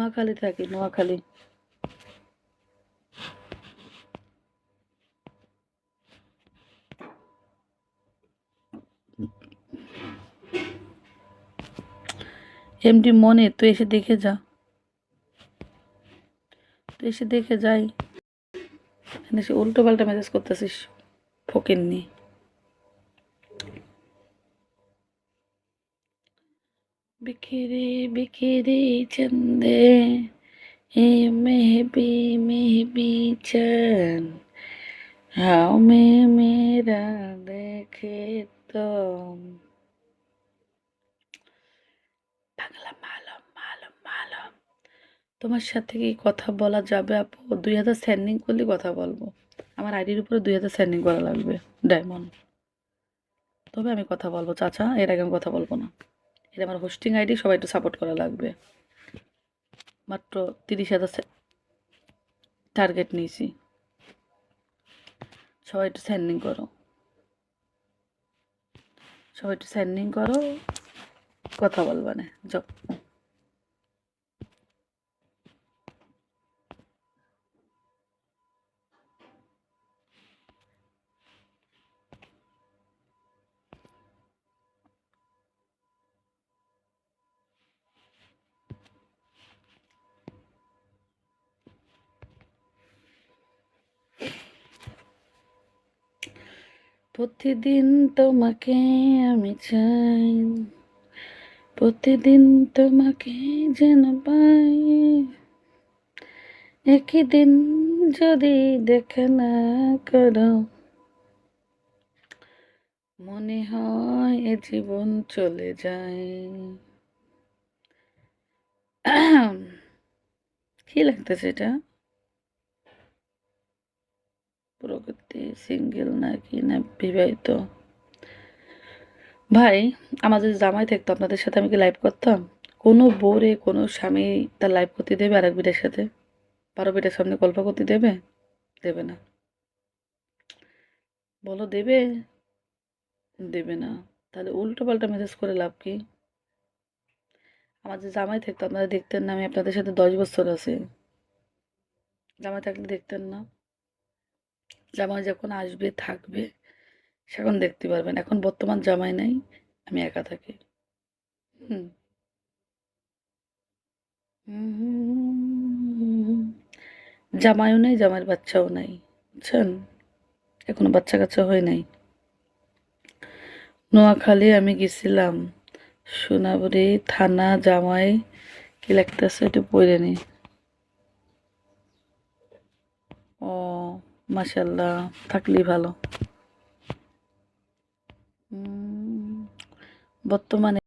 নোয়াখালী থাকি, নোয়াখালী। এমডি মনে, তুই এসে দেখে যা, তুই এসে দেখে যাই। এসে উল্টো পাল্টা মেসেজ করতেছিস ফকিন্নি। बिखरे बिखरे चंदे हे महबी महबी चैन हाँ में मेरा देखे तो বাংলা মালম মালম মালম। তোমার সাথে কি কথা বলা যাবে আপু? 2000 সেন্ডিং করলে কথা বলবো। আমার আইডির উপরে 2000 সেন্ডিং করা লাগবে ডায়মন্ড, তবে আমি কথা বলবো চাচা, এর আগে আমি কথা বলবো না। এটা আমার হোস্টিং আইডি, সবাই একটু সাপোর্ট করা লাগবে। মাত্র 30,000 টার্গেট নিয়েছি, সবাই একটু সেন্ডিং করো, সবাই একটু সেন্ডিং করো, কথা বলবা না যাও। প্রতিদিন তোমাকে আমি চাই, প্রতিদিন তোমাকে যেন পাই, একই দিন যদি দেখা না করো মনে হয় এ জীবন চলে যায়। কি লাগতেছে এটা? প্রকৃতি সিঙ্গেল নাকি না বিবাহিত? ভাই, আমার যদি জামাই থাকতো আপনাদের সাথে আমি কি লাইভ করতাম? কোনো বউরে কোনো স্বামী তার লাইভ করতে দেবে আরেক বিটার সাথে? 12 বিটার সামনে গল্প করতে দেবে? দেবে না। বলো দেবে? দেবে না। তাহলে উল্টো পাল্টা মেসেজ করে লাভ কি? আমার যে জামাই থাকতো আপনারা দেখতেন না আমি আপনাদের সাথে 10 বছর আছি। জামাই থাকলে দেখতেন না? জামাই যখন আসবে থাকবে সেখন দেখতে পারবেন। এখন বর্তমান জামাই নাই, আমি একা থাকি। হুম। জামাইও নেই, জামাইয়ের বাচ্চাও নাই, বুঝছেন? এখনো বাচ্চা কাচ্চা হয় নাই। নোয়াখালী আমি গেছিলাম, সোনাবুড়ি থানা জামাই কি লাগতেছে একটু পড়ে নি। ও মাশাল্লাহ, থাকলেই ভালো। বর্তমানে